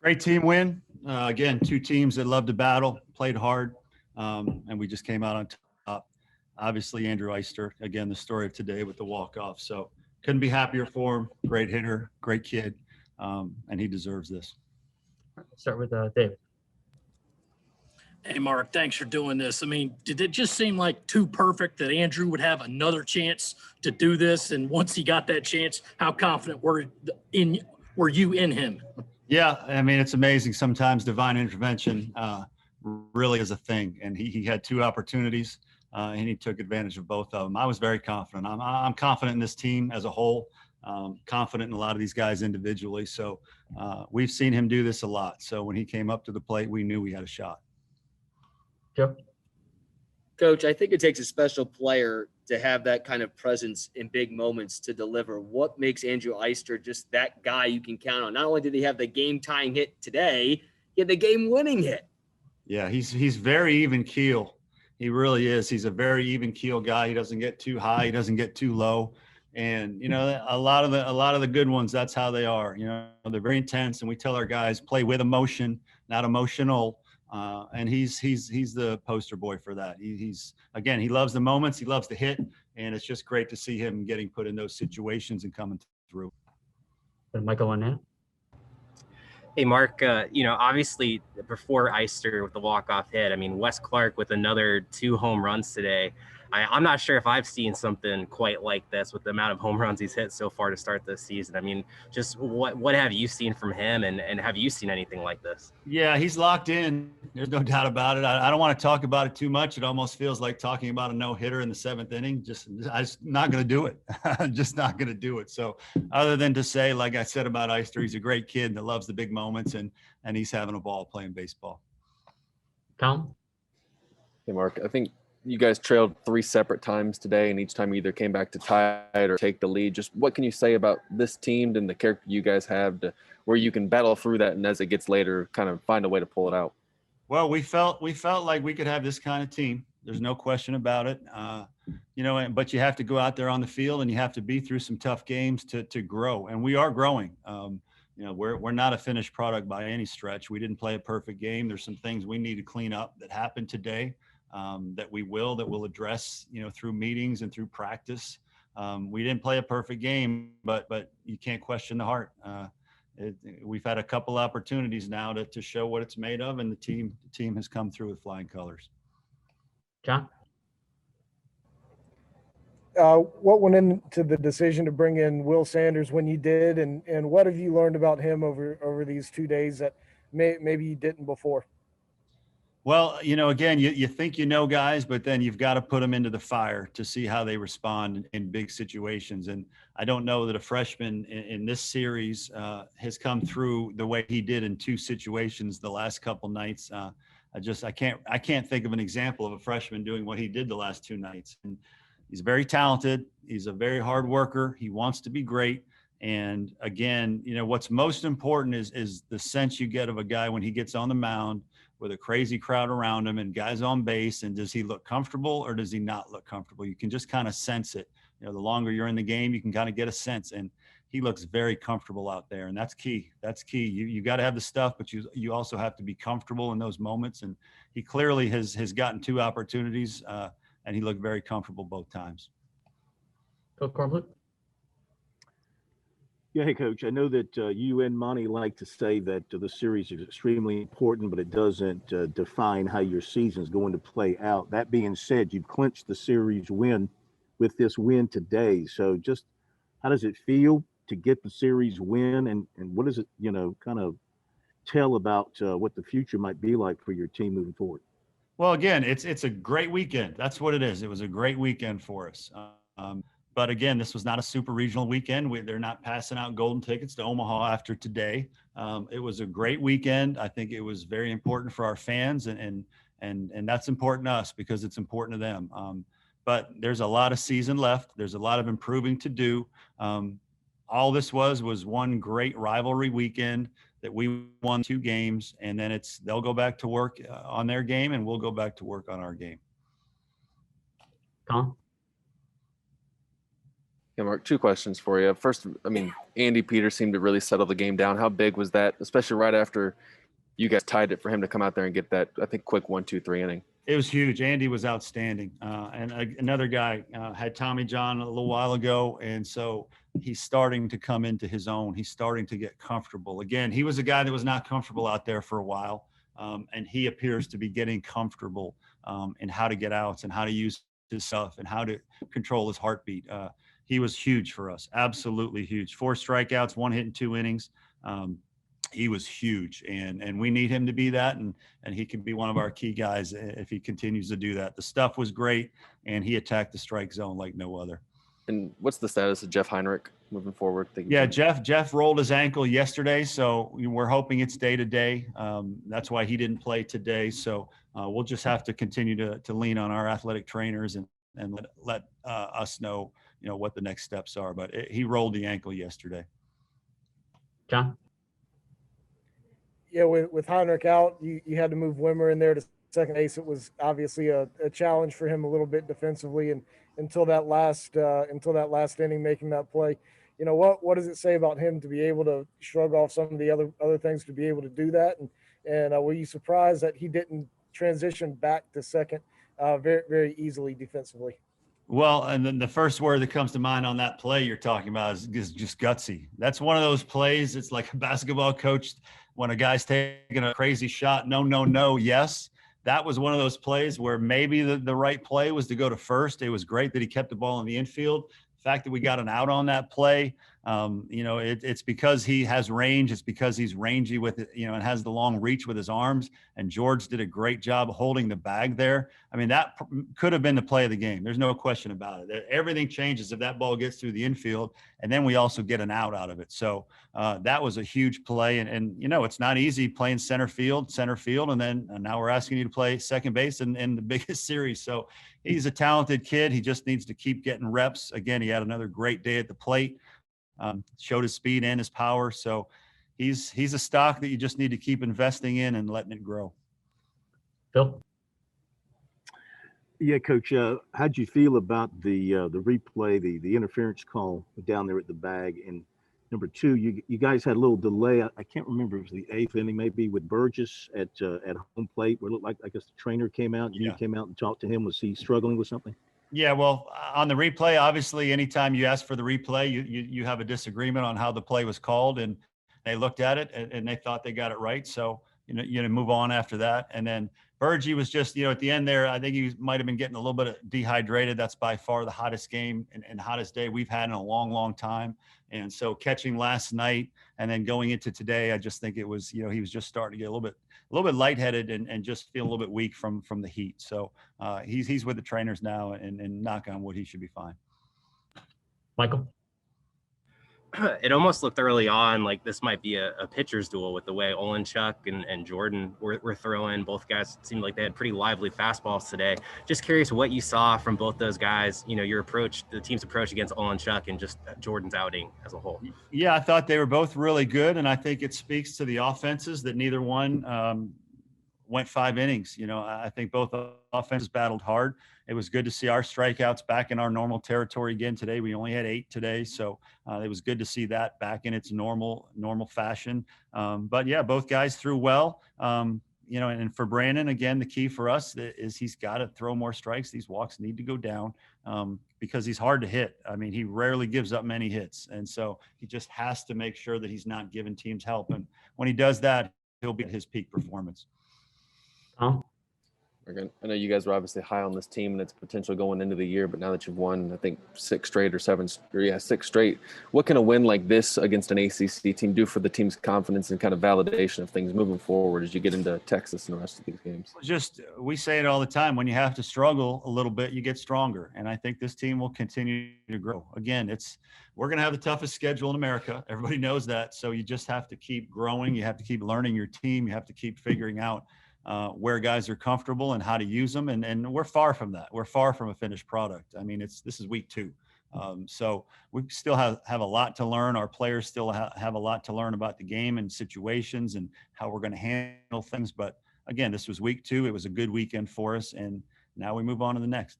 Great team win. Again, two teams that love to battle, played hard, and we just came out on top. Obviously, Andrew Eister, again, the story of today with the walk-off. So couldn't be happier for him. Great hitter, great kid, and he deserves this. Start with David. Hey, Mark, thanks for doing this. I mean, did it just seem like too perfect that Andrew would have another chance to do this? And once he got that chance, how confident were you in him? Yeah, I mean, it's amazing. Sometimes divine intervention really is a thing. And he had two opportunities, and he took advantage of both of them. I was very confident. I'm confident in this team as a whole, confident in a lot of these guys individually. So we've seen him do this a lot. So when he came up to the plate, we knew we had a shot. Joe? Coach, I think it takes a special player to have that kind of presence in big moments to deliver. What makes Andrew Eister just that guy you can count on? Not only did he have the game-tying hit today, he had the game-winning hit. Yeah, he's very even keel. He really is. He's a very even keel guy. He doesn't get too high. He doesn't get too low. And, you know, a lot of the good ones, that's how they are. You know, they're very intense, and we tell our guys play with emotion, not emotional. And he's the poster boy for that. He's again, he loves the moments, he loves the hit, and it's just great to see him getting put in those situations and coming through. And Michael on that. Hey, Mark, you know, obviously before Eister with the walk-off hit, I mean, Wes Clark with another 2 home runs today. I'm not sure if I've seen something quite like this with the amount of home runs he's hit so far to start this season. I mean, just what have you seen from him, and have you seen anything like this? Yeah, he's locked in. There's no doubt about it. I don't want to talk about it too much. It almost feels like talking about a no-hitter in the 7th inning. I'm just not going to do it. I'm just not going to do it. So other than to say, like I said about Eister, he's a great kid that loves the big moments, and he's having a ball playing baseball. Tom? Hey, Mark, I think you guys trailed 3 separate times today, and each time you either came back to tie it or take the lead. Just what can you say about this team and the character you guys have to where you can battle through that, and as it gets later, kind of find a way to pull it out? Well, we felt like we could have this kind of team. There's no question about it. You know, but you have to go out there on the field, and you have to be through some tough games to grow. And we are growing. You know, we're not a finished product by any stretch. We didn't play a perfect game. There's some things we need to clean up that happened today. That we'll address, you know, through meetings and through practice. We didn't play a perfect game, but you can't question the heart. We've had a couple opportunities now to show what it's made of, and the team has come through with flying colors. John? What went into the decision to bring in Will Sanders when you did, and what have you learned about him over these 2 days that maybe you didn't before? Well, you know, again, you think you know guys, but then you've got to put them into the fire to see how they respond in big situations. And I don't know that a freshman in this series has come through the way he did in 2 situations the last couple nights. I can't think of an example of a freshman doing what he did the last 2 nights. And he's very talented. He's a very hard worker. He wants to be great. And again, you know, what's most important is the sense you get of a guy when he gets on the mound with a crazy crowd around him and guys on base. And does he look comfortable or does he not look comfortable? You can just kind of sense it. You know, the longer you're in the game, you can kind of get a sense. And he looks very comfortable out there. And that's key. That's key. You got to have the stuff, but you also have to be comfortable in those moments. And he clearly has gotten 2 opportunities, and he looked very comfortable both times. Coach Cornbluth? Yeah, hey, Coach. I know that you and Monty like to say that the series is extremely important, but it doesn't define how your season is going to play out. That being said, you've clinched the series win with this win today. So just how does it feel to get the series win, and what does it, you know, kind of tell about what the future might be like for your team moving forward? Well, again, it's a great weekend. That's what it is. It was a great weekend for us. But again, this was not a super regional weekend. They're not passing out golden tickets to Omaha after today. It was a great weekend. I think it was very important for our fans, and that's important to us because it's important to them. But there's a lot of season left. There's a lot of improving to do. All this was one great rivalry weekend that we won 2 games, and then they'll go back to work on their game, and we'll go back to work on our game. Tom? Yeah, Mark, two questions for you. First, I mean, Andy Peters seemed to really settle the game down. How big was that, especially right after you guys tied it, for him to come out there and get that, I think, quick 1-2-3 inning? It was huge. Andy was outstanding. Another guy had Tommy John a little while ago, and so he's starting to come into his own. He's starting to get comfortable. Again, he was a guy that was not comfortable out there for a while, and he appears to be getting comfortable in how to get outs and how to use his stuff and how to control his heartbeat. He was huge for us, absolutely huge. 4 strikeouts, 1 hit in 2 innings. He was huge, and we need him to be that, and he can be one of our key guys if he continues to do that. The stuff was great, and he attacked the strike zone like no other. And what's the status of Jeff Heinrich moving forward? Yeah, Jeff rolled his ankle yesterday, so we're hoping it's day to day. That's why he didn't play today. So we'll just have to continue to lean on our athletic trainers and let us know, what the next steps are. But he rolled the ankle yesterday. John? Yeah, with Heinrich out, you had to move Wimmer in there to second base. It was obviously a challenge for him a little bit defensively, and until that last inning, making that play. What does it say about him to be able to shrug off some of the other things to be able to do that? And were you surprised that he didn't transition back to second very, very easily defensively? Well, and then the first word that comes to mind on that play you're talking about is just gutsy. That's one of those plays. It's like a basketball coach when a guy's taking a crazy shot. No, yes. That was one of those plays where maybe the right play was to go to first. It was great that he kept the ball in the infield. The fact that we got an out on that play, it's because he has range. It's because he's rangy with it, and has the long reach with his arms. And George did a great job holding the bag there. I mean, that could have been the play of the game. There's no question about it. Everything changes if that ball gets through the infield, and then we also get an out of it. So that was a huge play. And it's not easy playing center field, and then now we're asking you to play second base in the biggest series. So he's a talented kid. He just needs to keep getting reps. Again, he had another great day at the plate. Showed his speed and his power. So he's a stock that you just need to keep investing in and letting it grow. Phil? Yeah, Coach. How'd you feel about the replay, the interference call down there at the bag? And number 2, you guys had a little delay. I can't remember if it was the 8th inning, maybe, with Burgess at home plate, where it looked like, I guess, the trainer came out. You came out and talked to him. Was he struggling with something? Yeah, well, on the replay, obviously, anytime you ask for the replay, you have a disagreement on how the play was called, and they looked at it and they thought they got it right. So you move on after that. And then Burgie was just at the end there. I think he might have been getting a little bit dehydrated. That's by far the hottest game and hottest day we've had in a long, long time. And so catching last night and then going into today, I just think it was he was just starting to get a little bit lightheaded and just feel a little bit weak from the heat. So he's with the trainers now, and knock on wood, he should be fine. Michael? It almost looked early on like this might be a pitcher's duel with the way Olenchuk and Jordan were throwing. Both guys seemed like they had pretty lively fastballs today. Just curious what you saw from both those guys, your approach, the team's approach against Olenchuk and just Jordan's outing as a whole. Yeah, I thought they were both really good, and I think it speaks to the offenses that neither one went 5 innings. I think both offenses battled hard. It was good to see our strikeouts back in our normal territory again today. We only had 8 today, so it was good to see that back in its normal fashion. But yeah, both guys threw well. And for Brandon, again, the key for us is he's got to throw more strikes. These walks need to go down because he's hard to hit. I mean, he rarely gives up many hits, and so he just has to make sure that he's not giving teams help. And when he does that, he'll be at his peak performance. I know you guys were obviously high on this team and its potential going into the year, but now that you've won, I think 6 straight, what can a win like this against an ACC team do for the team's confidence and kind of validation of things moving forward as you get into Texas and the rest of these games? We say it all the time. When you have to struggle a little bit, you get stronger. And I think this team will continue to grow. Again, we're going to have the toughest schedule in America. Everybody knows that. So you just have to keep growing. You have to keep learning your team. You have to keep figuring out where guys are comfortable and how to use them. And we're far from that. We're far from a finished product. I mean, this is week 2. So we still have a lot to learn. Our players still have a lot to learn about the game and situations and how we're going to handle things. But again, this was week 2. It was a good weekend for us. And now we move on to the next.